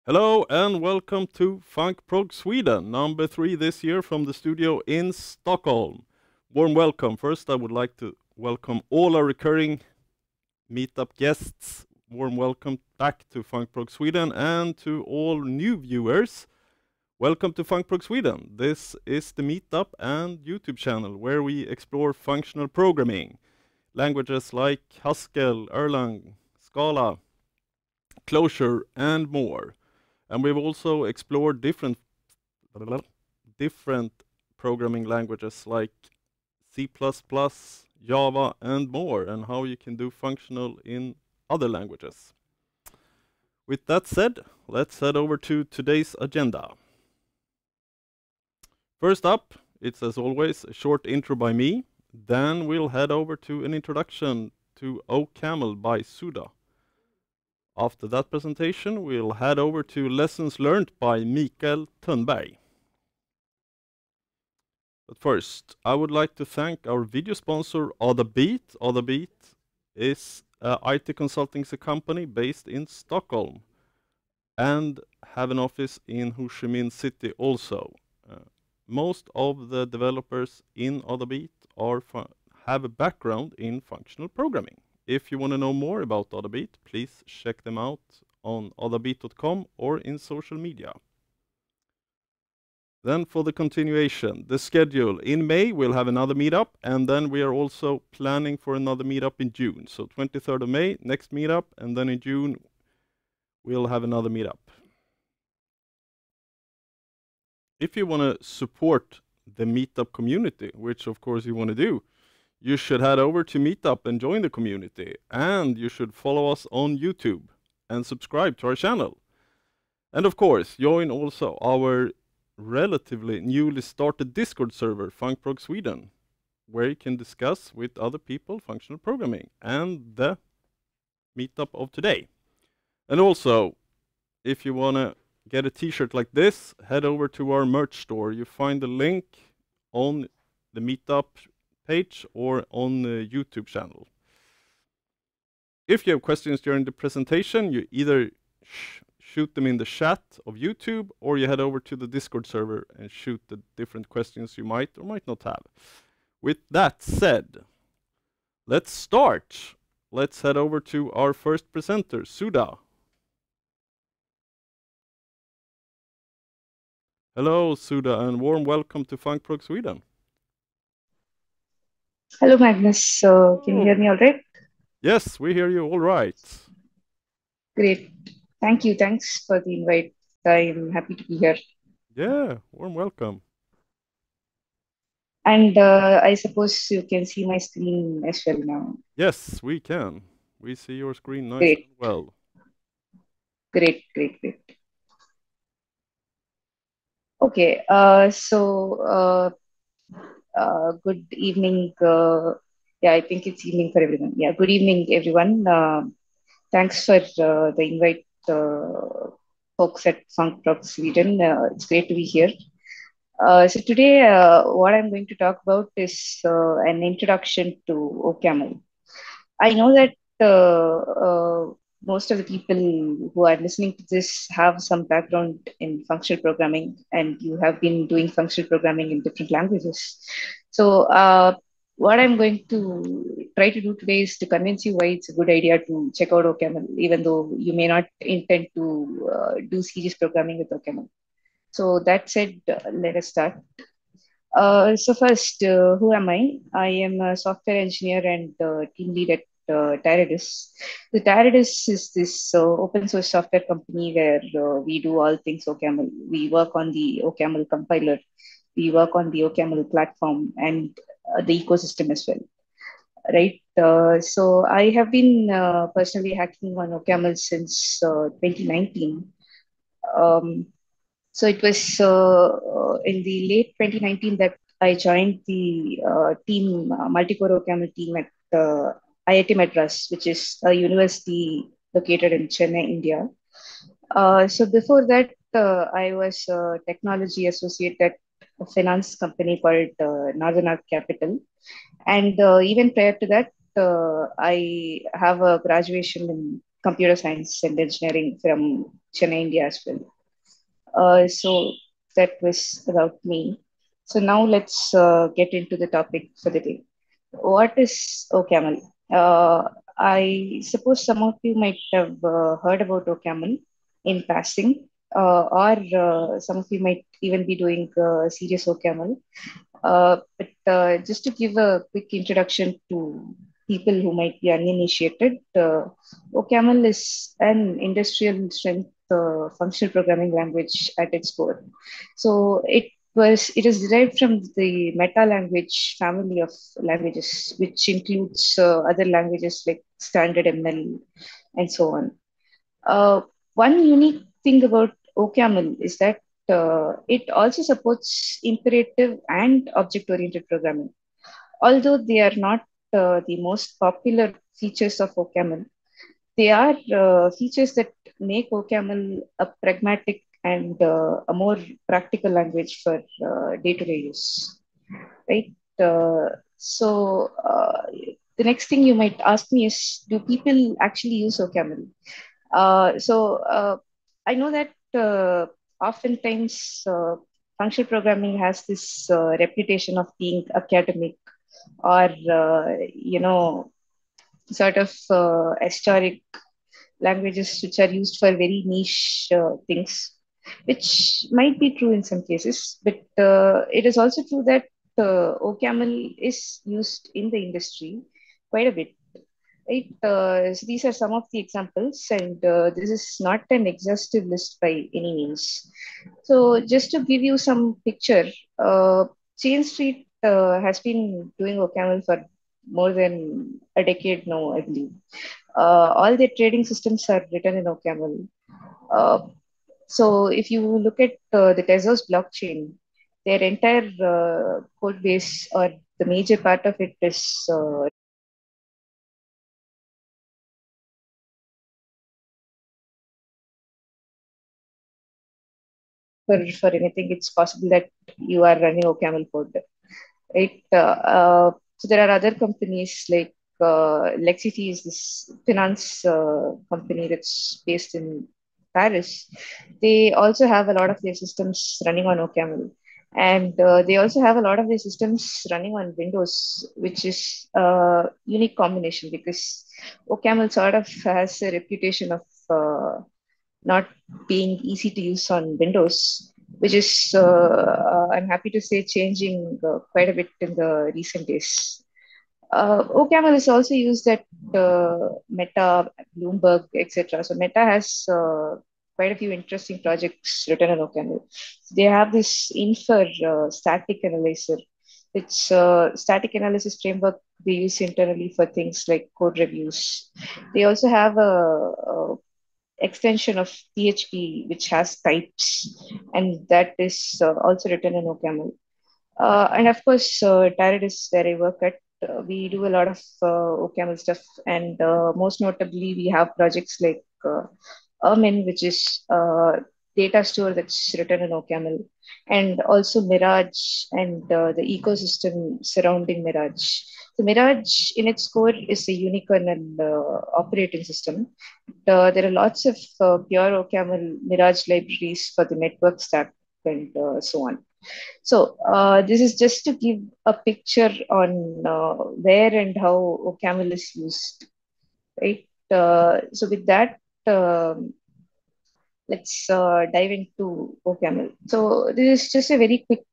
Hello and welcome to Func Prog Sweden, number 3 this year from the studio in Stockholm. Warm welcome. First, I would like to welcome all our recurring meetup guests. Warm welcome back to Func Prog Sweden, and to all new viewers. Welcome to Func Prog Sweden. This is the meetup and YouTube channel where we explore functional programming. Languages like Haskell, Erlang, Scala, Clojure, and more. And we've also explored different programming languages like C++, Java, and more, and how you can do functional in other languages. With that said, let's head over to today's agenda. First up, it's as always a short intro by me. Then we'll head over to an introduction to OCaml by Sudha. After that presentation, we'll head over to lessons learned by Mikael Thunberg. But first, I would like to thank our video sponsor, Adabeat. Adabeat is an IT consulting company based in Stockholm and have an office in Ho Chi Minh City also. Most of the developers in Adabeat have a background in functional programming. If you want to know more about Adabeat, please check them out on adabeat.com or in social media. Then for the continuation, the schedule. In May, we'll have another meetup, and then we are also planning for another meetup in June. So 23rd of May, next meetup, and then in June, we'll have another meetup. If you want to support the meetup community, which of course you want to do, you should head over to Meetup and join the community, and you should follow us on YouTube and subscribe to our channel. And of course, join also our relatively newly started Discord server, Func Prog Sweden, where you can discuss with other people functional programming and the meetup of today. And also, if you want to get a t-shirt like this, head over to our merch store. You find the link on the meetup page or on the YouTube channel. If you have questions during the presentation, you either shoot them in the chat of YouTube, or you head over to the Discord server and shoot the different questions you might or might not have. With that said, let's start. Let's head over to our first presenter, Sudha. Hello, Sudha, and warm welcome to Func Prog Sweden. Hello, Magnus. Can you hear me all right? Yes, we hear you all right. Great. Thank you. Thanks for the invite. I'm happy to be here. Yeah, warm welcome. And I suppose you can see my screen as well now. Yes, we can. We see your screen nice Great. and well. Great. Okay. Good evening. Yeah, I think it's evening for everyone. Yeah, good evening, everyone. Thanks for the invite, folks at Func Prog Sweden. It's great to be here. So today, what I'm going to talk about is an introduction to OCaml. I know that most of the people who are listening to this have some background in functional programming, and you have been doing functional programming in different languages. So what I'm going to try to do today is to convince you why it's a good idea to check out OCaml, even though you may not intend to do serious programming with OCaml. So that said, let us start. So first, who am I? I am a software engineer and team lead at Teradus. The Teradus is this open source software company where we do all things OCaml. We work on the OCaml compiler, we work on the OCaml platform, and the ecosystem as well. Right. So I have been personally hacking on OCaml since 2019. So it was in the late 2019 that I joined the team, Multicore OCaml team at IIT Madras, which is a university located in Chennai, India. So before that, I was a technology associate at a finance company called Northern Arc Capital. And even prior to that, I have a graduation in computer science and engineering from Chennai, India as well. So that was about me. So now let's get into the topic for the day. What is OCaml? I suppose some of you might have heard about OCaml in passing, or some of you might even be doing serious OCaml. But just to give a quick introduction to people who might be uninitiated, OCaml is an industrial strength functional programming language at its core. So it is derived from the meta language family of languages, which includes other languages like standard ML and so on. One unique thing about OCaml is that it also supports imperative and object-oriented programming. Although they are not the most popular features of OCaml, they are features that make OCaml a pragmatic and a more practical language for day-to-day use, right? So the next thing you might ask me is, do people actually use OCaml? So I know that oftentimes functional programming has this reputation of being academic or sort of historic languages which are used for very niche things, which might be true in some cases, but it is also true that OCaml is used in the industry quite a bit. Right. So these are some of the examples, and this is not an exhaustive list by any means. So just to give you some picture, Chain Street has been doing OCaml for more than a decade now, I believe. All their trading systems are written in OCaml. Uh, so if you look at the Tezos blockchain, their entire code base or the major part of it is for anything, it's possible that you are running OCaml code, right? So there are other companies like Lexity is this finance company that's based in Paris. They also have a lot of their systems running on OCaml. And they also have a lot of their systems running on Windows, which is a unique combination because OCaml sort of has a reputation of not being easy to use on Windows, which is, I'm happy to say, changing quite a bit in the recent days. OCaml is also used at Meta, Bloomberg, etc. So Meta has quite a few interesting projects written on OCaml. They have this static analyzer. It's a static analysis framework they use internally for things like code reviews. They also have a extension of PHP, which has types, and that is also written in OCaml. And of course, Tarot is where I work at. We do a lot of OCaml stuff, and most notably, we have projects like Irmin, which is data store that's written in OCaml, and also Mirage and the ecosystem surrounding Mirage. So Mirage, in its core, is a unikernel operating system. There are lots of pure OCaml Mirage libraries for the network stack and so on. So this is just to give a picture on where and how OCaml is used, right? So with that, let's dive into OCaml. So this is just a very quick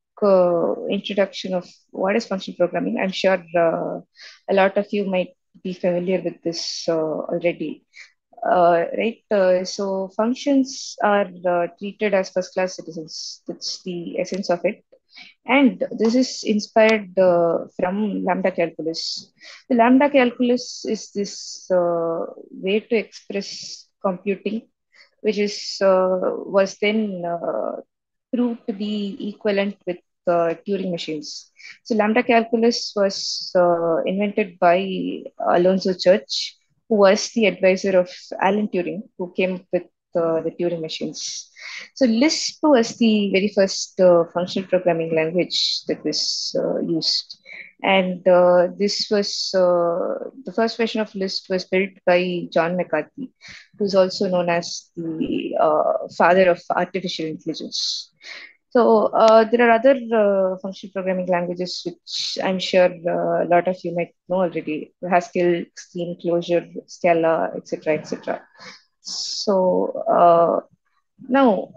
introduction of what is functional programming. I'm sure a lot of you might be familiar with this already. Right. So functions are treated as first class citizens. That's the essence of it. And this is inspired from lambda calculus. The lambda calculus is this way to express computing, which is was then proved to be equivalent with Turing machines. So lambda calculus was invented by Alonzo Church, who was the advisor of Alan Turing, who came up with the Turing machines. So Lisp was the very first functional programming language that was used. And this was the first version of Lisp was built by John McCarthy, who's also known as the father of artificial intelligence. So there are other functional programming languages which I'm sure a lot of you might know already: Haskell, Scheme, Clojure, Scala, etc., etc. So now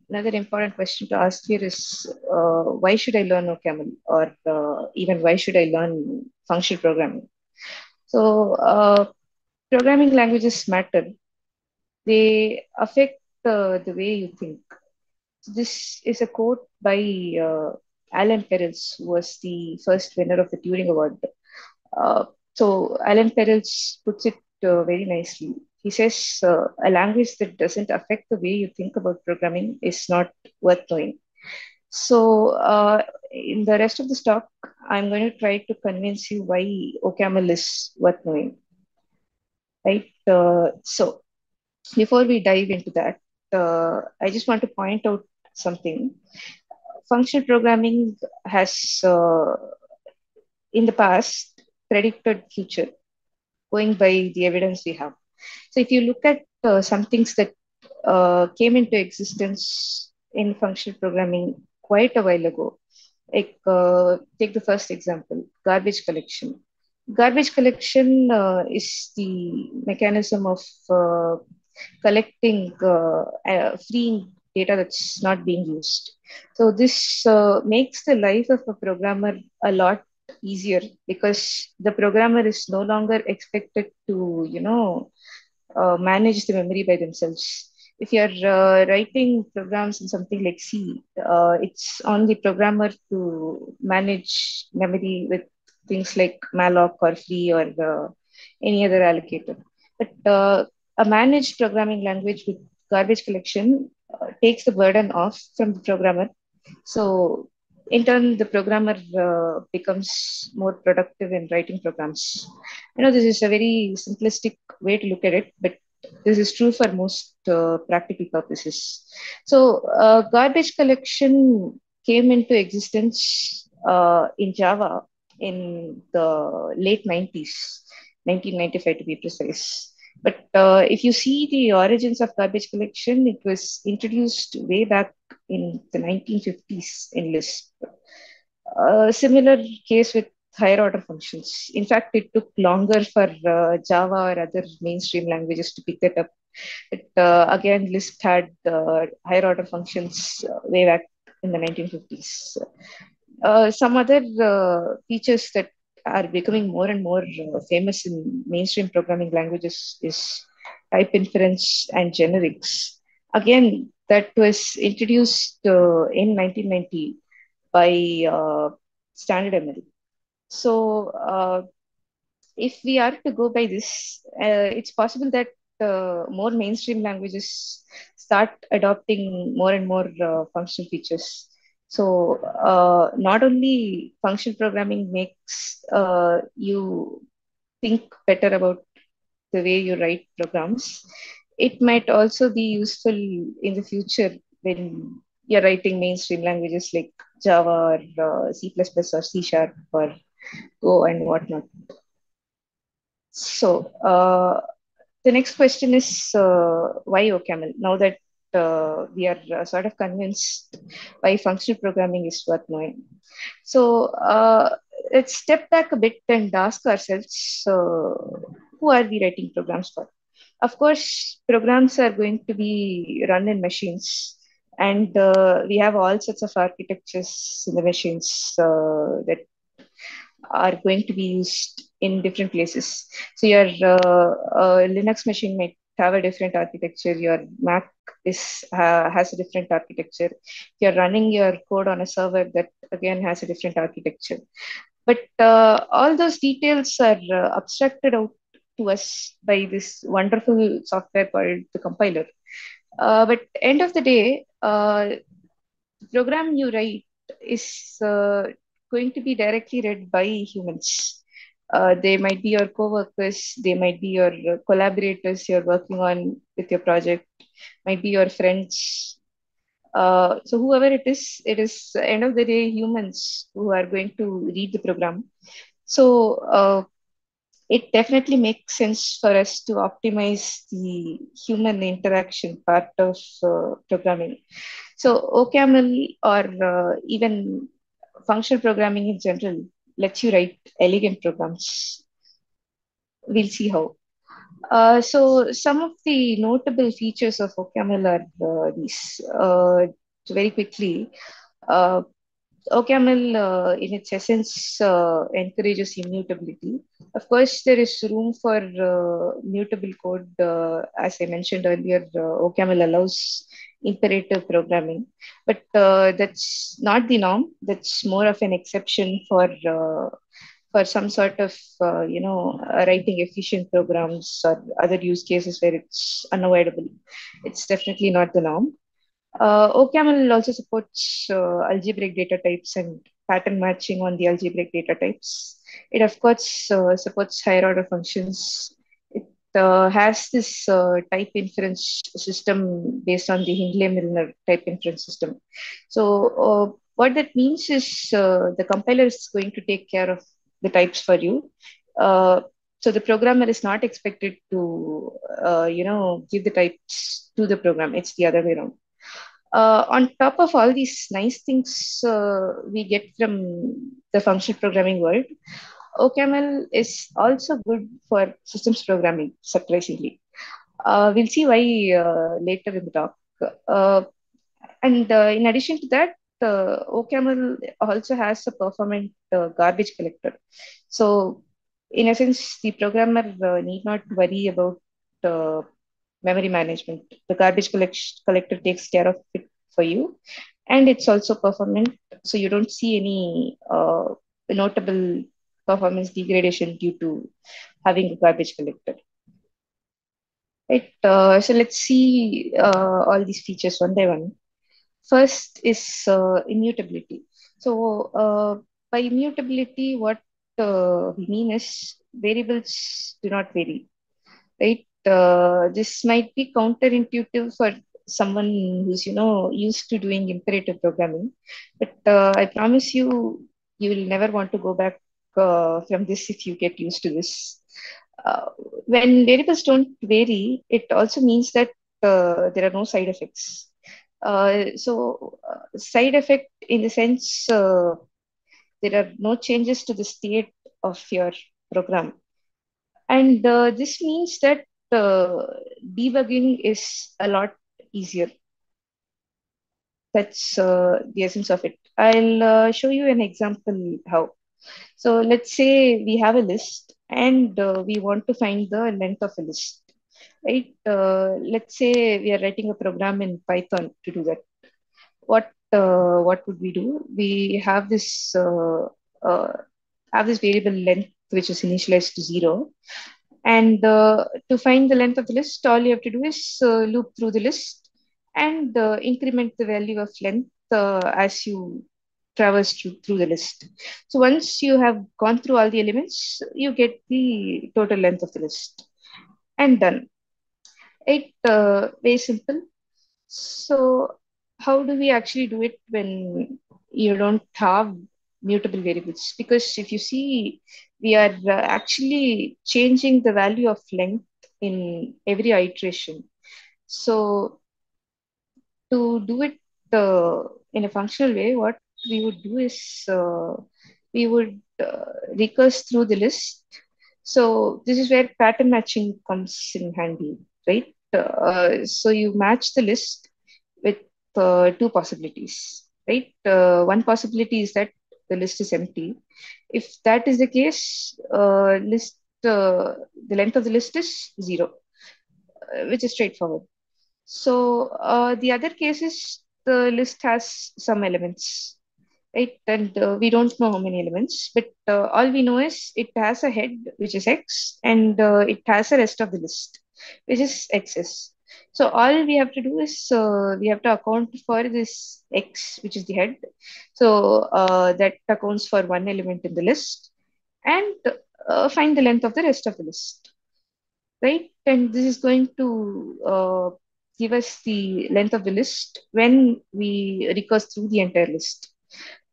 another important question to ask here is why should I learn OCaml, or even why should I learn functional programming? So programming languages matter. They affect the way you think. This is a quote by Alan Perels, who was the first winner of the Turing Award. Uh, so Alan Perels puts it very nicely. He says a language that doesn't affect the way you think about programming is not worth knowing. So in the rest of the talk, I'm going to try to convince you why OCaml is worth knowing, right? So before we dive into that, I just want to point out something. Functional programming has, in the past, predicted future, going by the evidence we have. So if you look at some things that came into existence in functional programming quite a while ago, like take the first example, garbage collection. Garbage collection is the mechanism of collecting, freeing data that's not being used. So this makes the life of a programmer a lot easier, because the programmer is no longer expected to, manage the memory by themselves. If you're writing programs in something like C, it's on the programmer to manage memory with things like malloc or free, or any other allocator. But a managed programming language with garbage collection takes the burden off from the programmer. So in turn, the programmer becomes more productive in writing programs. This is a very simplistic way to look at it, but this is true for most practical purposes. So garbage collection came into existence in Java in the late 90s, 1995 to be precise. But if you see the origins of garbage collection, it was introduced way back in the 1950s in Lisp. A similar case with higher order functions. In fact, it took longer for Java or other mainstream languages to pick that up. Again, Lisp had higher order functions way back in the 1950s. Some other features that are becoming more and more famous in mainstream programming languages is type inference and generics. Again, that was introduced in 1990 by standard ML. So, if we are to go by this, it's possible that more mainstream languages start adopting more and more functional features. So, not only functional programming makes you think better about the way you write programs, it might also be useful in the future when you're writing mainstream languages like Java or C++ or C Sharp or Go and whatnot. So the next question is why OCaml? Now that we are sort of convinced why functional programming is worth knowing. So let's step back a bit and ask ourselves, who are we writing programs for? Of course, programs are going to be run in machines, and we have all sorts of architectures in the machines that are going to be used in different places. So your Linux machine might have a different architecture. Your Mac has a different architecture. You're running your code on a server that again has a different architecture. But all those details are abstracted out to us by this wonderful software called the compiler. But end of the day, the program you write is going to be directly read by humans. They might be your co-workers, they might be your collaborators you're working on with your project, might be your friends. So whoever it is end of the day humans who are going to read the program. So it definitely makes sense for us to optimize the human interaction part of programming. So OCaml or even functional programming in general lets you write elegant programs. We'll see how. So some of the notable features of OCaml are these. Very quickly, uh, OCaml, in its essence, encourages immutability. Of course, there is room for mutable code. As I mentioned earlier, OCaml allows imperative programming, but that's not the norm. That's more of an exception for some sort of writing efficient programs or other use cases where it's unavoidable. It's definitely not the norm. OCaml also supports algebraic data types and pattern matching on the algebraic data types. It, of course, supports higher order functions. It has this type inference system based on the Hindley-Milner type inference system. So, what that means is the compiler is going to take care of the types for you. So the programmer is not expected to, give the types to the program. It's the other way around. On top of all these nice things we get from the functional programming world, OCaml is also good for systems programming, surprisingly. We'll see why later in the talk. Uh, and in addition to that, OCaml also has a performant garbage collector. So, in essence, the programmer need not worry about uh, memory management. The collector takes care of it for you, and it's also performant, so you don't see any notable performance degradation due to having a garbage collector. Right. So let's see all these features one by one. First is immutability. So by immutability, what we mean is variables do not vary, right? This might be counterintuitive for someone who's used to doing imperative programming, but I promise you, you will never want to go back from this if you get used to this. Uh, when variables don't vary, it also means that there are no side effects. Side effect in the sense there are no changes to the state of your program, and this means that uh, debugging is a lot easier. That's the essence of it. I'll show you an example how. So let's say we have a list and we want to find the length of a list, right? Let's say we are writing a program in Python to do that. What would we do? We uh, have this variable length which is initialized to 0. And to find the length of the list, all you have to do is loop through the list and increment the value of length as you traverse through the list. So once you have gone through all the elements, you get the total length of the list and done. It very simple. So how do we actually do it when you don't have mutable variables? Because if you see, we are actually changing the value of length in every iteration. So to do it in a functional way, what we would do is we would recurse through the list. So this is where pattern matching comes in handy, right? So you match the list with two possibilities, right? One possibility is that the list is empty. If that is the case, the length of the list is 0, which is straightforward. So the other case is the list has some elements, right? And we don't know how many elements, but all we know is it has a head, which is X, and it has a rest of the list, which is XS. So all we have to do is we have to account for this X, which is the head. So that accounts for one element in the list, and find the length of the rest of the list, right? And this is going to give us the length of the list when we recurse through the entire list.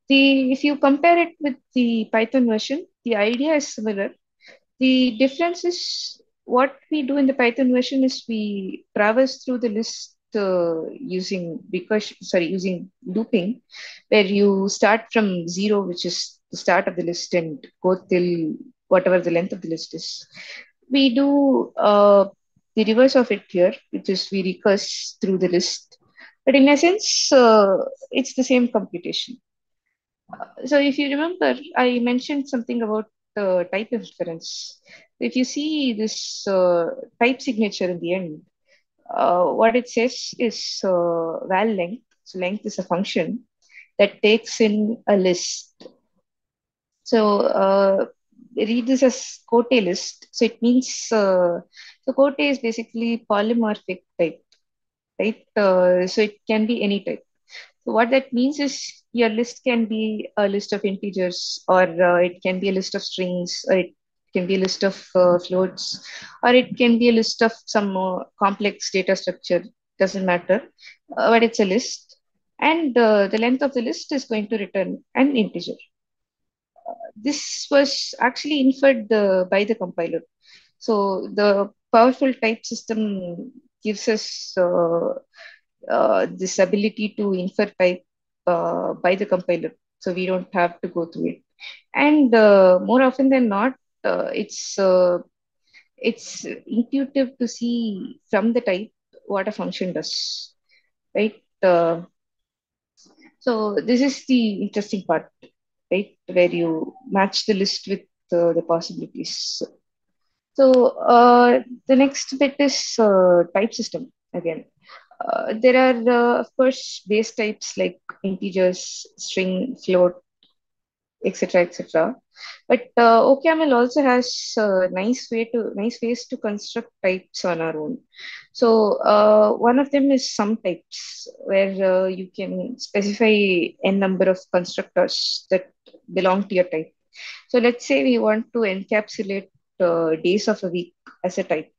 If you compare it with the Python version, the idea is similar. The difference is what we do in the Python version is we traverse through the list using looping, where you start from zero, which is the start of the list, and go till whatever the length of the list is. We do the reverse of it here, which is we recurse through the list. But in essence, it's the same computation. So if you remember, I mentioned something about the type inference. If you see this type signature in the end, what it says is val length. So length is a function that takes in a list. So read this as Cote list. So it means so Cote is basically polymorphic type, right? So it can be any type. So what that means is your list can be a list of integers, or it can be a list of strings, or it can be a list of floats, or it can be a list of some more complex data structure. Doesn't matter, but it's a list, and the length of the list is going to return an integer. This was actually inferred by the compiler. So the powerful type system gives us this ability to infer type by the compiler. So we don't have to go through it. And more often than not, it's intuitive to see from the type what a function does, right? So this is the interesting part, right? Where you match the list with the possibilities. So the next bit is type system again. There are, of course, base types like integers, string, float, etc., etc. But OCaml also has nice ways to construct types on our own. So one of them is sum types, where you can specify n number of constructors that belong to your type. So let's say we want to encapsulate days of a week as a type.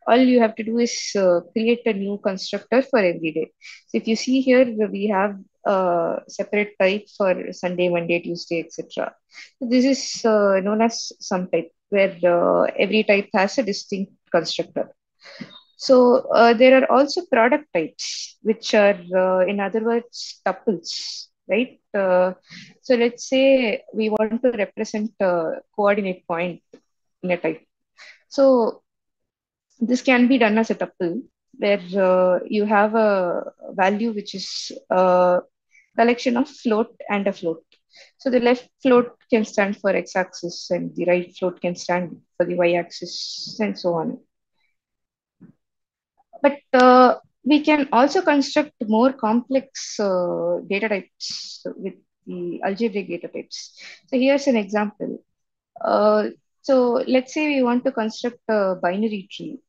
All you have to do is create a new constructor for every day. So if you see here, we have a separate type for Sunday, Monday, Tuesday, etc. So this is known as sum type, where every type has a distinct constructor. So there are also product types, which are, in other words, tuples, right? So let's say we want to represent a coordinate point in a type. So this can be done as a tuple, where you have a value which is a collection of float and a float. So the left float can stand for x-axis, and the right float can stand for the y-axis, and so on. But we can also construct more complex data types with the algebraic data types. So here's an example. So let's say we want to construct a binary tree.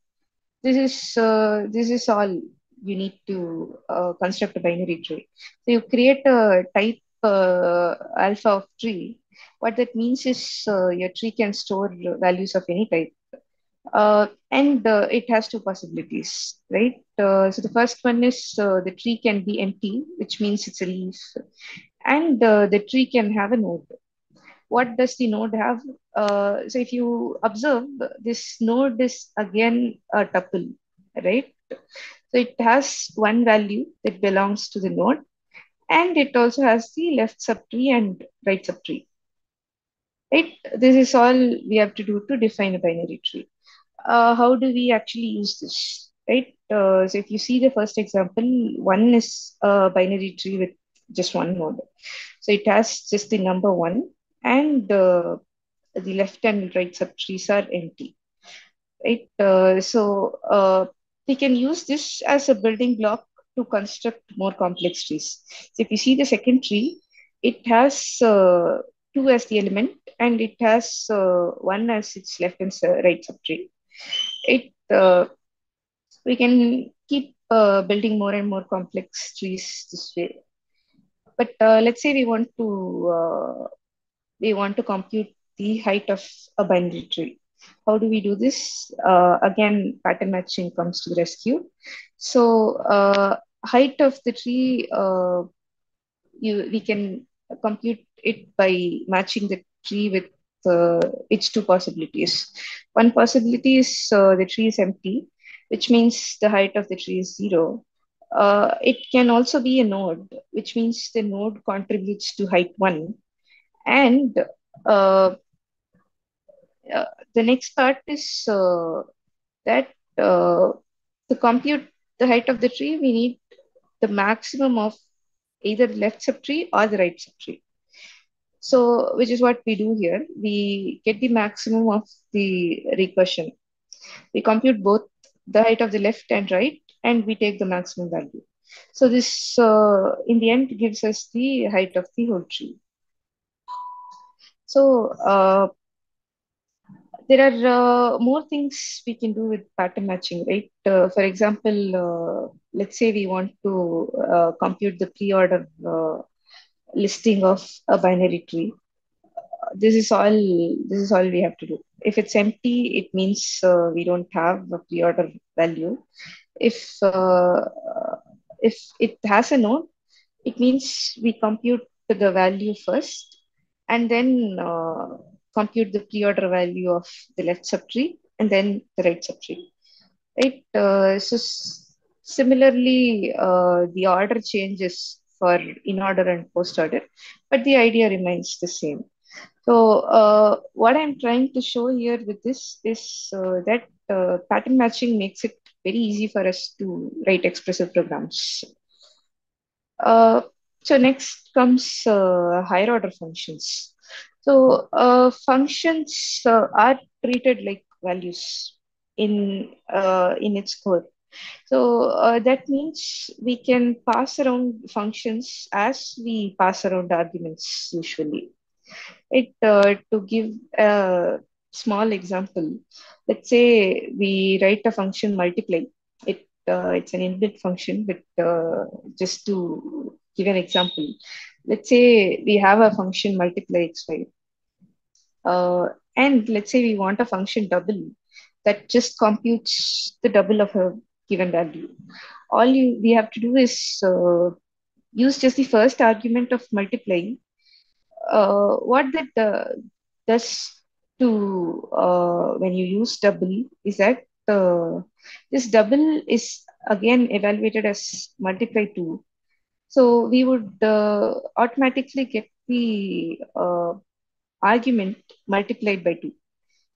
This is all you need to construct a binary tree. So you create a type alpha of tree. What that means is your tree can store values of any type, and it has two possibilities, right? So the first one is the tree can be empty, which means it's a leaf, and the tree can have a node. What does the node have? So if you observe, this node is again a tuple, right? So it has one value that belongs to the node, and it also has the left subtree and right subtree, right? This is all we have to do to define a binary tree. How do we actually use this, right? So if you see the first example, one is a binary tree with just one node. So it has just the number one, and the left and right subtrees are empty, right? So we can use this as a building block to construct more complex trees. So if you see the second tree, it has two as the element, and it has one as its left and right subtree. It We can keep building more and more complex trees this way. But let's say we want to compute the height of a binary tree. How do we do this? Again, pattern matching comes to the rescue. So height of the tree, we can compute it by matching the tree with its two possibilities. One possibility is the tree is empty, which means the height of the tree is zero. It can also be a node, which means the node contributes to height one. And uh, uh, the next part is that to compute the height of the tree, we need the maximum of either the left subtree or the right subtree. So, which is what we do here. We get the maximum of the recursion. We compute both the height of the left and right, and we take the maximum value. So this, in the end, gives us the height of the whole tree. So there are more things we can do with pattern matching, right? For example, let's say we want to compute the pre-order listing of a binary tree. This is all. This is all we have to do. If it's empty, it means we don't have a pre-order value. If uh, if it has a node, it means we compute the value first and then compute the pre-order value of the left subtree and then the right subtree. Right. Similarly, the order changes for in order and post order, but the idea remains the same. So, what I'm trying to show here with this is that pattern matching makes it very easy for us to write expressive programs. Uh, so next comes higher order functions. So functions are treated like values in its core. So that means we can pass around functions as we pass around arguments usually. To give a small example, let's say we write a function multiply. It's an inbuilt function, but just to give an example, let's say we have a function multiply x5, and let's say we want a function double that just computes the double of a given value. We have to do is use just the first argument of multiplying. What that does to when you use double is that this double is again evaluated as multiply 2. So we would automatically get the argument multiplied by 2.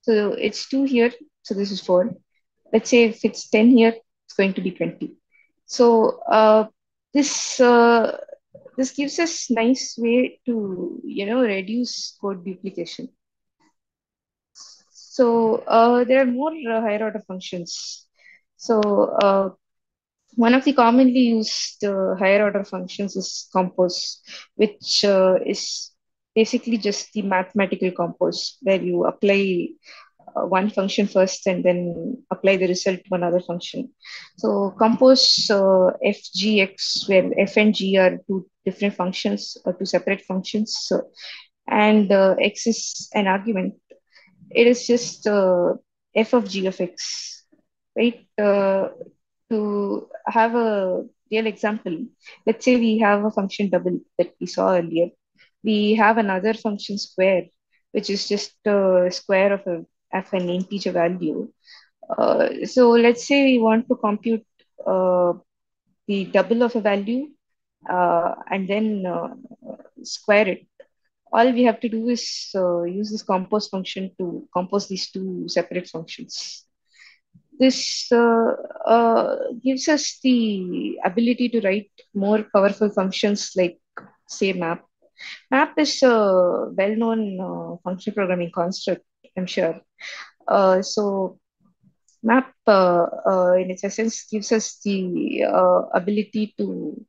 So it's 2 here, so this is 4. Let's say if it's 10 here, it's going to be 20. So this this gives us nice way to reduce code duplication. So there are more higher order functions. So one of the commonly used higher order functions is compose, which is basically just the mathematical compose where you apply one function first and then apply the result to another function. So compose fgx, where f and g are two different functions or two separate functions. So, and x is an argument. It is just f of g of x, right? To have a real example, let's say we have a function double that we saw earlier. We have another function square, which is just a square of an integer value. So let's say we want to compute the double of a value and then square it. All we have to do is use this compose function to compose these two separate functions. This gives us the ability to write more powerful functions like, say, map. Map is a well-known function programming construct, I'm sure. So map, in its essence, gives us the ability to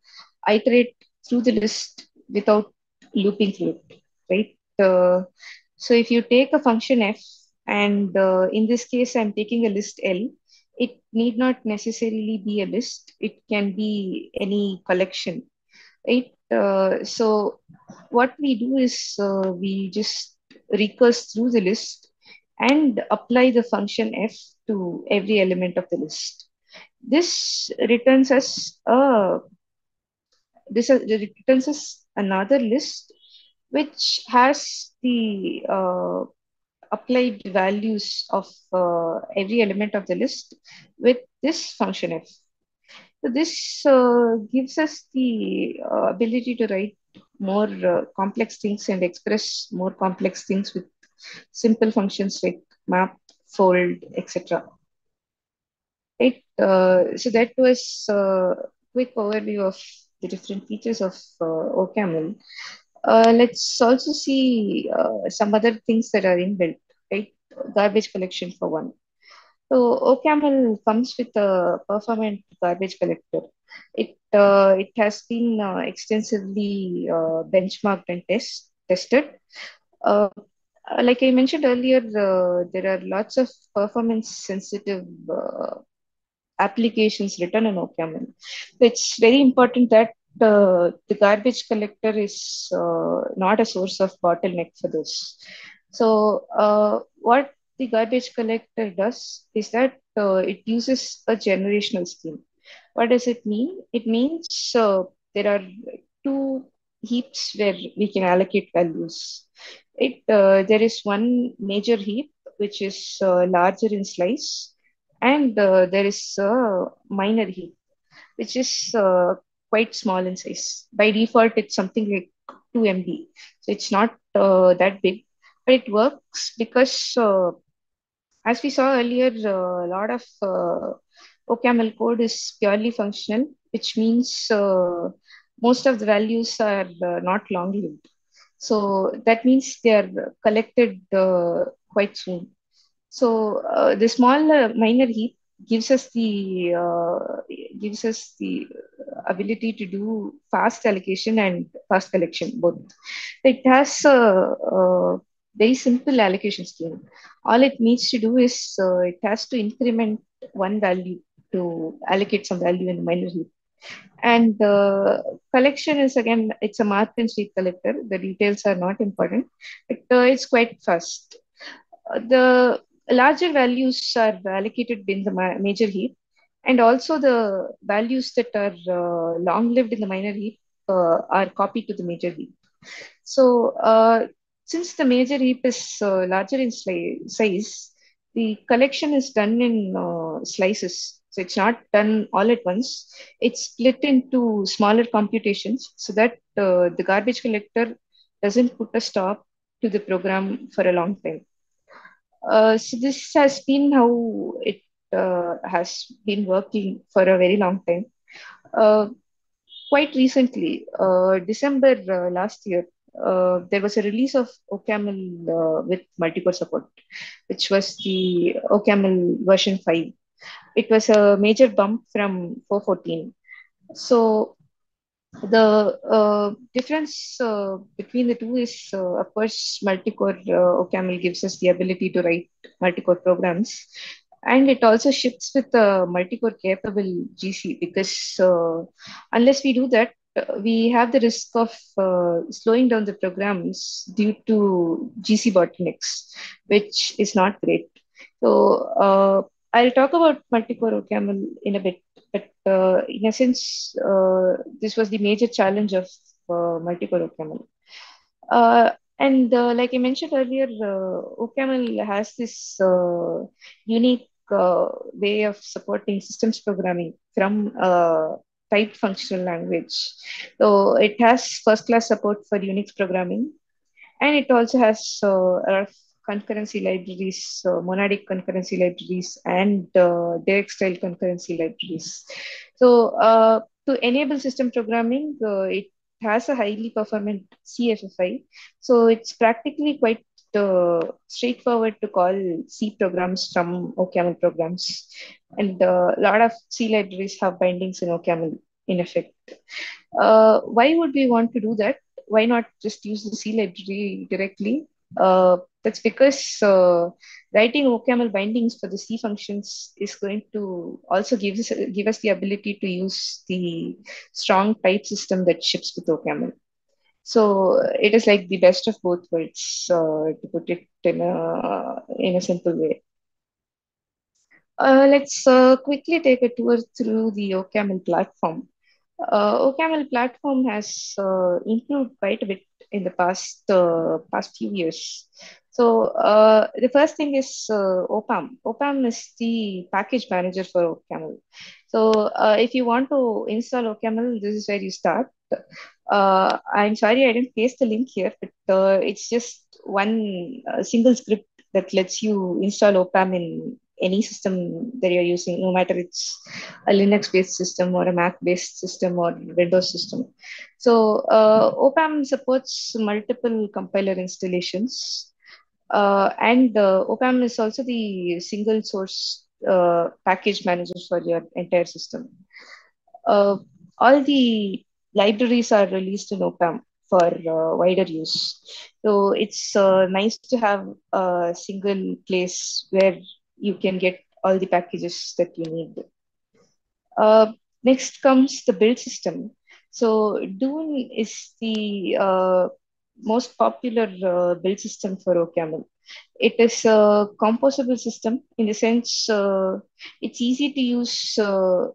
iterate through the list without looping through it, right? So if you take a function f, and in this case, I'm taking a list L, it need not necessarily be a list. It can be any collection, right? So what we do is we just recurse through the list and apply the function f to every element of the list. This returns us a returns us another list which has the applied values of every element of the list with this function f. So this gives us the ability to write more complex things and express more complex things with simple functions like map, fold, etc. Right. So that was a quick overview of the different features of OCaml. Let's also see some other things that are inbuilt, right? Garbage collection for one. So OCaml comes with a performant garbage collector. It has been extensively benchmarked and tested. Uh, like I mentioned earlier, there are lots of performance sensitive applications written in OCaml. It's very important that the garbage collector is not a source of bottleneck for this. So, what the garbage collector does is that it uses a generational scheme. What does it mean? It means there are two heaps where we can allocate values. There is one major heap which is larger in slice, and there is a minor heap which is quite small in size. By default, it's something like 2 MB, so it's not that big, but it works because as we saw earlier, a lot of OCaml code is purely functional, which means most of the values are not long lived. So that means they are collected quite soon. So the small minor heap gives us the ability to do fast allocation and fast collection both. It has a very simple allocation scheme. All it needs to do is it has to increment one value to allocate some value in the minor heap. And collection is again, it's a mark and sheet collector. The details are not important. It's quite fast. The larger values are allocated in the major heap, and also the values that are long lived in the minor heap are copied to the major heap. So, since the major heap is larger in size, the collection is done in slices. So, it's not done all at once. It's split into smaller computations so that the garbage collector doesn't put a stop to the program for a long time. So, this has been how it has been working for a very long time. Uh, Quite recently, December last year, there was a release of OCaml with multicore support, which was the OCaml version 5. It was a major bump from 4.14. So the difference between the two is, of course, multicore OCaml gives us the ability to write multicore programs, and it also ships with a multicore capable GC because unless we do that, we have the risk of slowing down the programs due to GC bottlenecks, which is not great. So I'll talk about multicore OCaml in a bit, but in a sense, this was the major challenge of multicore OCaml. Uh, and like I mentioned earlier, OCaml has this unique way of supporting systems programming from typed functional language. So it has first class support for Unix programming, and it also has a lot of concurrency libraries, monadic concurrency libraries, and direct style concurrency libraries. So to enable system programming, it has a highly performant CFFI. So it's practically quite straightforward to call C programs from OCaml programs. And a lot of C libraries have bindings in OCaml in effect. Why would we want to do that? Why not just use the C library directly? That's because writing OCaml bindings for the C functions is going to also give us the ability to use the strong type system that ships with OCaml. So it is like the best of both worlds, to put it in a simple way. Let's quickly take a tour through the OCaml platform. OCaml platform has improved quite a bit in the past few years. So the first thing is OPAM. OPAM is the package manager for OCaml. So if you want to install OCaml, this is where you start. I'm sorry I didn't paste the link here, but it's just one single script that lets you install OPAM in any system that you're using, no matter it's a Linux-based system or a Mac-based system or Windows system. So OPAM supports multiple compiler installations. And OPAM is also the single source package manager for your entire system. All the libraries are released in OPAM for wider use. So it's nice to have a single place where you can get all the packages that you need. Next comes the build system. So Dune is the most popular build system for OCaml. It is a composable system in the sense it's easy to use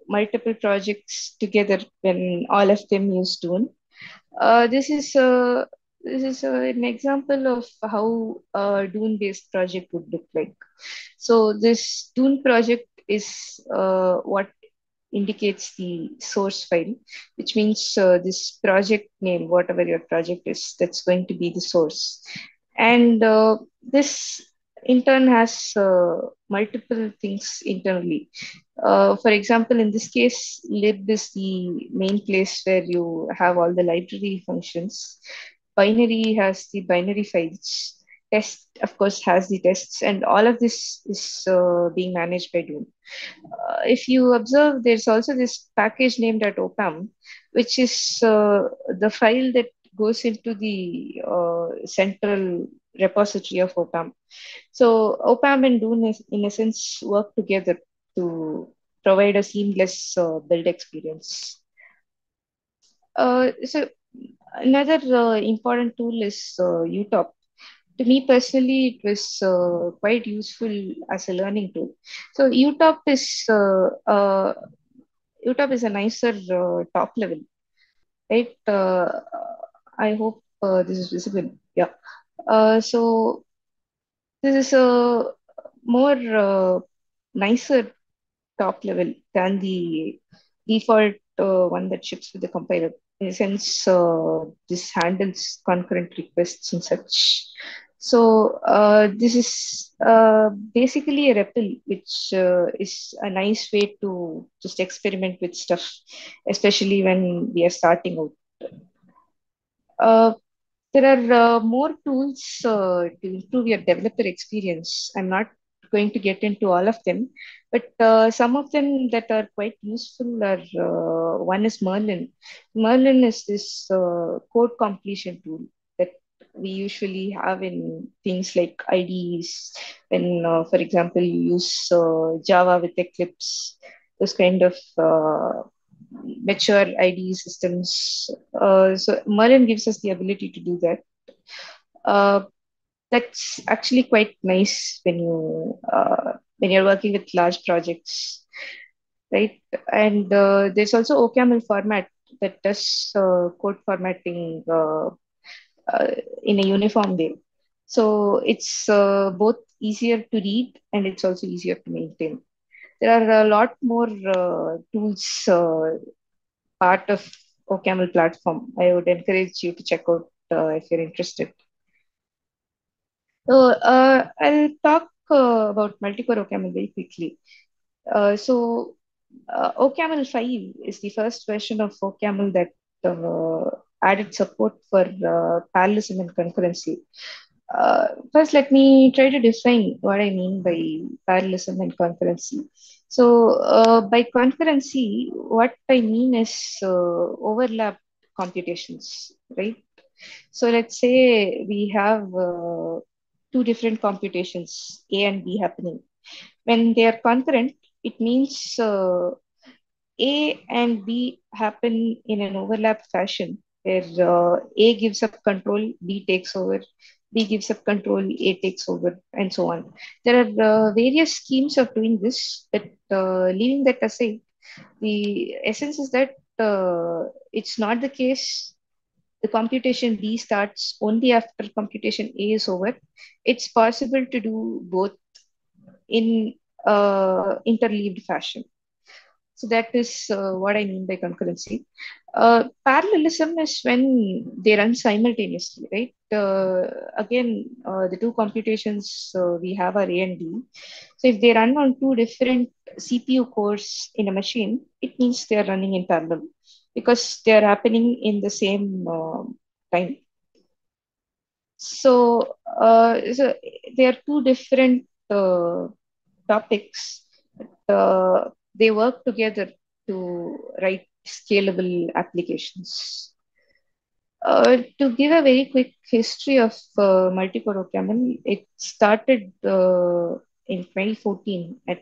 multiple projects together when all of them use Dune. This is an example of how a Dune-based project would look like. So this Dune project is what indicates the source file, which means this project name, whatever your project is, that's going to be the source. And this in turn has multiple things internally. For example, in this case, lib is the main place where you have all the library functions. Binary has the binary files. Test, of course, has the tests, and all of this is being managed by Doom. If you observe, there's also this package named at OPAM, which is the file that goes into the central repository of OPAM. So OPAM and Dune, in a sense, work together to provide a seamless build experience. So another important tool is UTOP. To me personally, it was quite useful as a learning tool. So UTOP is a nicer top level, right? I hope this is visible. Yeah. So this is a more nicer top level than the default one that ships with the compiler. In a sense, this handles concurrent requests and such. So this is basically a REPL, which is a nice way to just experiment with stuff, especially when we are starting out. Uh, there are more tools to improve your developer experience. I'm not going to get into all of them, but some of them that are quite useful are one is Merlin. Merlin is this code completion tool that we usually have in things like IDEs. When, for example, you use Java with Eclipse, those kind of mature IDE systems. So Merlin gives us the ability to do that. Uh, that's actually quite nice when you're working with large projects, right? And there's also OCaml format that does code formatting in a uniform way. So it's both easier to read and it's also easier to maintain. There are a lot more tools part of OCaml platform. I would encourage you to check out if you're interested. So I'll talk about Multicore OCaml very quickly. OCaml 5 is the first version of OCaml that added support for parallelism and concurrency. First, let me try to define what I mean by parallelism and concurrency. So, by concurrency, what I mean is overlap computations, right? So, let's say we have two different computations, A and B, happening. When they are concurrent, it means A and B happen in an overlap fashion where A gives up control, B takes over, B gives up control, A takes over, and so on. There are various schemes of doing this, but leaving that aside, the essence is that it's not the case the computation B starts only after computation A is over. It's possible to do both in interleaved fashion. So that is what I mean by concurrency. Parallelism is when they run simultaneously, right? The two computations we have are A and B. So if they run on two different CPU cores in a machine, it means they are running in parallel because they are happening in the same time. So there are two different topics. They work together to write scalable applications. To give a very quick history of Multicore OCaml, it started in 2014 at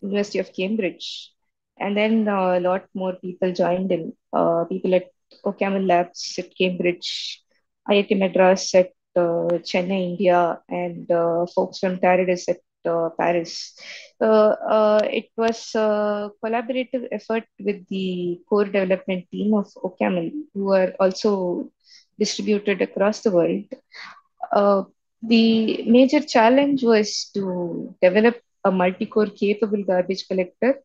University of Cambridge, and then a lot more people joined in. People at OCaml Labs at Cambridge, IIT Madras at Chennai, India, and folks from Taradis at Paris. It was a collaborative effort with the core development team of OCaml, who are also distributed across the world. Uh, the major challenge was to develop a multi-core capable garbage collector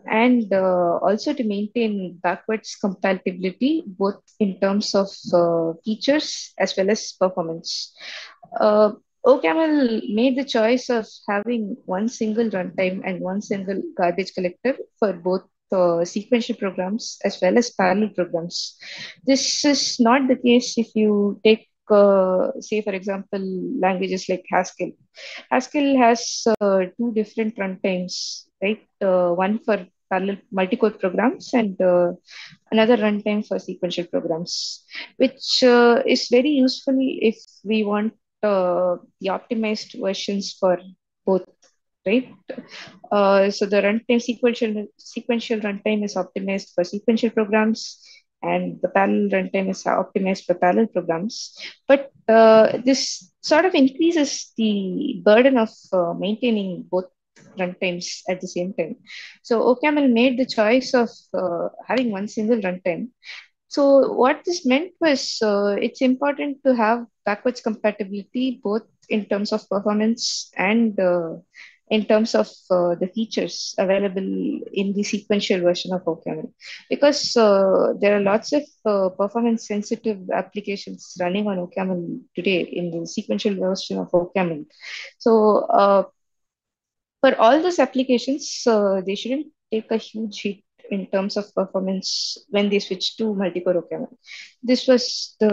and also to maintain backwards compatibility both in terms of features as well as performance. Uh, OCaml made the choice of having one single runtime and one single garbage collector for both sequential programs as well as parallel programs. This is not the case if you take, say, for example, languages like Haskell. Haskell has two different runtimes, right? One for parallel multi-core programs and another runtime for sequential programs, which is very useful if we want the optimized versions for both, right? So the runtime sequential runtime is optimized for sequential programs, and the parallel runtime is optimized for parallel programs. But this sort of increases the burden of maintaining both runtimes at the same time. So OCaml made the choice of having one single runtime. So what this meant was it's important to have backwards compatibility both in terms of performance and in terms of the features available in the sequential version of OCaml, because there are lots of performance sensitive applications running on OCaml today in the sequential version of OCaml. So for all those applications, they shouldn't take a huge hit in terms of performance when they switch to multi-core OCaml. This was the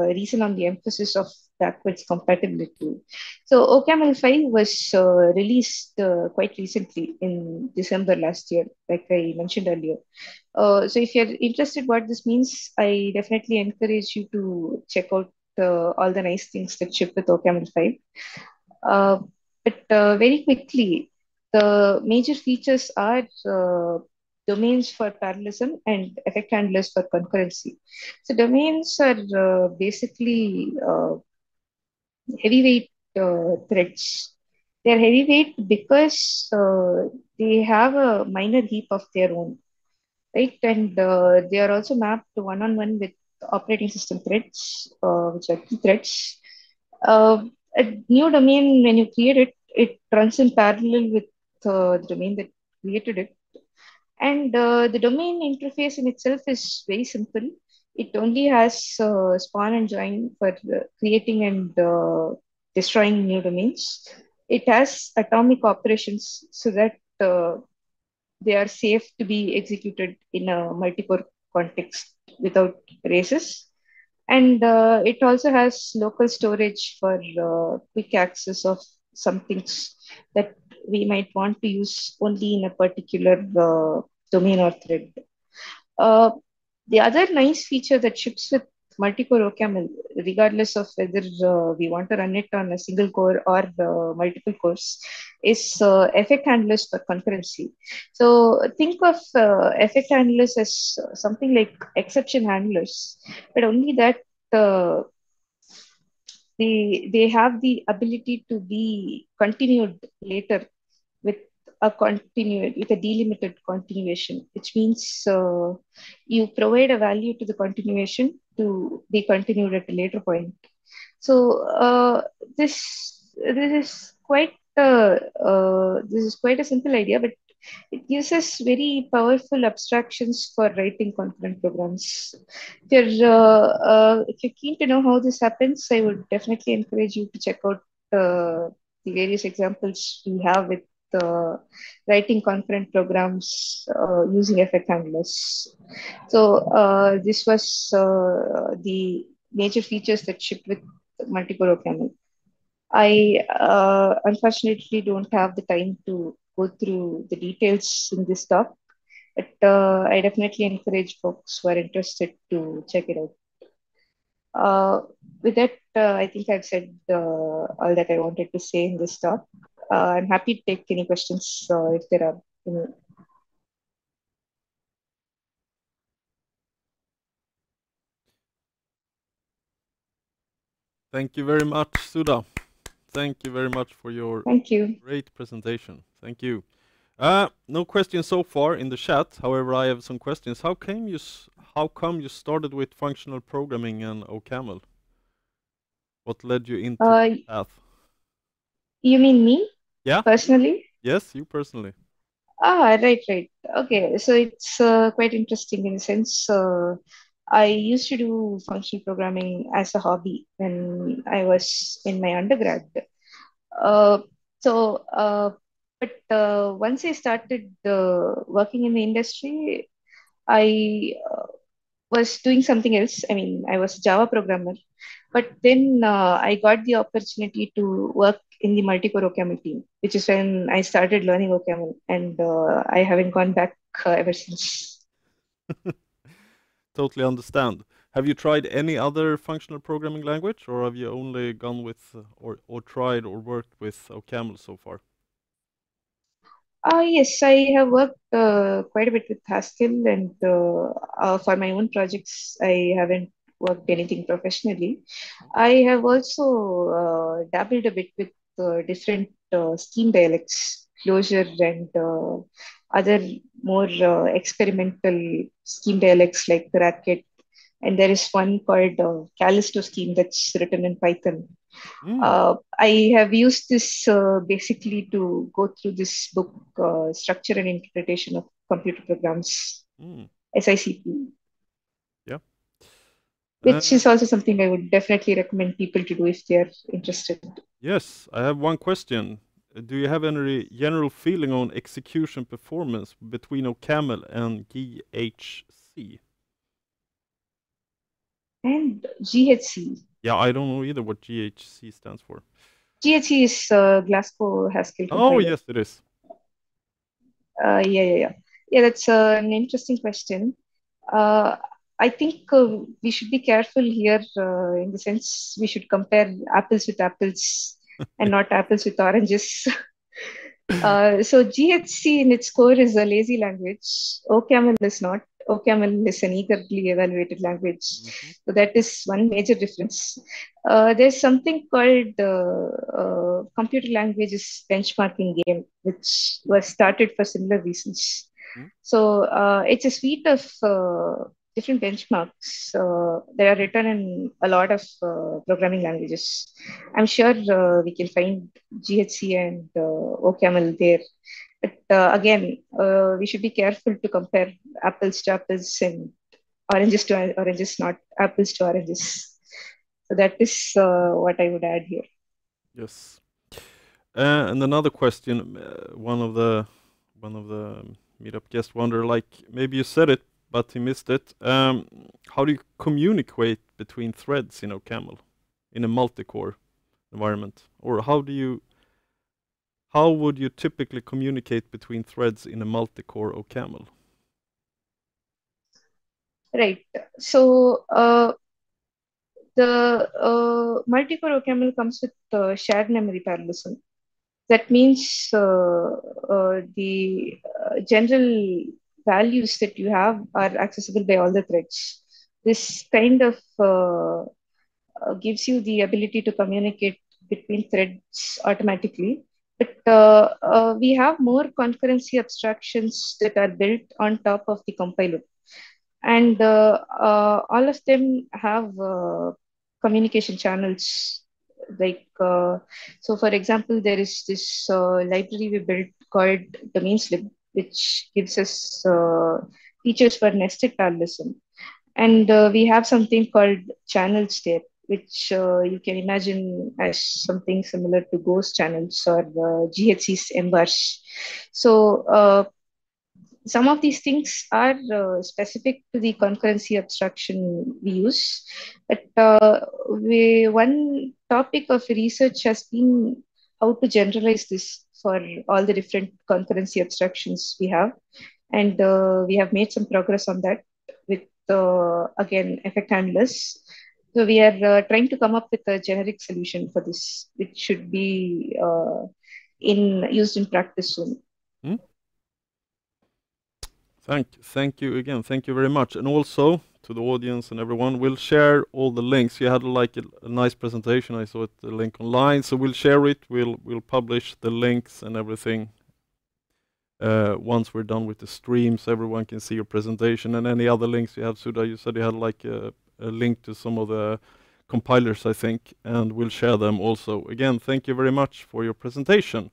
reason on the emphasis of backwards compatibility. So OCaml 5 was released quite recently in December last year, like I mentioned earlier. So if you're interested what this means, I definitely encourage you to check out all the nice things that ship with OCaml 5. Uh, but very quickly, the major features are domains for parallelism and effect handlers for concurrency. So domains are basically heavyweight threads. They're heavyweight because they have a minor heap of their own, right? And they are also mapped one-on-one with operating system threads, which are key threads. A new domain, when you create it, it runs in parallel with the domain that created it. And the domain interface in itself is very simple. It only has spawn and join for creating and destroying new domains. It has atomic operations so that they are safe to be executed in a multi-core context without races. And it also has local storage for quick access of some things that we might want to use only in a particular domain or thread. Uh, the other nice feature that ships with multi-core OCaml, regardless of whether we want to run it on a single core or multiple cores, is effect handlers for concurrency. So think of effect handlers as something like exception handlers, but only that uh, they have the ability to be continued later with with a delimited continuation, which means you provide a value to the continuation to be continued at a later point. So this is quite a simple idea, but it gives us very powerful abstractions for writing concurrent programs. If you're keen to know how this happens, I would definitely encourage you to check out the various examples we have with writing concurrent programs using effect handlers. So this was the major features that shipped with Multicore OCaml. I unfortunately don't have the time to go through the details in this talk, but I definitely encourage folks who are interested to check it out. With that, I think I've said all that I wanted to say in this talk. I'm happy to take any questions if there are any. Thank you very much, Sudha. Thank you very much for your Thank you. great presentation. Thank you. No questions so far in the chat. However, I have some questions. How come you started with functional programming and OCaml? What led you into that path? You mean me? Yeah. Personally? Yes, you personally. Right. Okay, so it's quite interesting in a sense. I used to do functional programming as a hobby when I was in my undergrad. Uh, so, but once I started working in the industry, I was doing something else. I mean, I was a Java programmer, but then I got the opportunity to work in the Multicore OCaml team, which is when I started learning OCaml, and I haven't gone back ever since. Totally understand. Have you tried any other functional programming language, or have you only gone with, or tried or worked with OCaml so far? Yes, I have worked quite a bit with Haskell, and for my own projects, I haven't worked anything professionally. I have also dabbled a bit with different scheme dialects, Clojure, and other more experimental scheme dialects like Racket. And there is one called Callisto scheme that's written in Python. Mm. I have used this basically to go through this book, Structure and Interpretation of Computer Programs, SICP. Yeah. Which is also something I would definitely recommend people to do if they are interested. Yes, I have one question. Do you have any general feeling on execution performance between OCaml and GHC? And GHC. Yeah, I don't know either what GHC stands for. GHC is Glasgow Haskell Oh, compiler. yes, it is. Yeah, that's an interesting question. I think we should be careful here in the sense we should compare apples with apples and not apples with oranges. So GHC in its core is a lazy language. OCaml is not. OCaml is an eagerly evaluated language. So that is one major difference. There's something called computer languages benchmarking game, which was started for similar reasons. So it's a suite of different benchmarks that are written in a lot of programming languages. I'm sure we can find GHC and OCaml there. But again, we should be careful to compare apples to apples and oranges to oranges, not apples to oranges. So that is what I would add here. Yes. And another question, one of the meetup guests wonder, like maybe you said it, but he missed it. How do you communicate between threads in OCaml in a multi-core environment, or how would you typically communicate between threads in a multi-core OCaml? Right. So the multi-core OCaml comes with shared memory parallelism. That means the general values that you have are accessible by all the threads. This kind of gives you the ability to communicate between threads automatically. But we have more concurrency abstractions that are built on top of the compiler. And all of them have communication channels. Like, so for example, there is this library we built called domainslib, which gives us features for nested parallelism. And we have something called channels there, which you can imagine as something similar to ghost channels or GHC's MBars. So some of these things are specific to the concurrency abstraction we use. But one topic of research has been how to generalize this for all the different concurrency abstractions we have. And we have made some progress on that with, again, effect handlers. So we are trying to come up with a generic solution for this, which should be used in practice soon. Hmm? Thank you again. Thank you very much. And also to the audience and everyone, we'll share all the links. You had like a nice presentation. I saw it, the link online. So we'll share it. We'll publish the links and everything once we're done with the stream, so everyone can see your presentation and any other links you have. Sudha, you said you had like a link to some of the compilers, I think, and we'll share them also. Again, thank you very much for your presentation.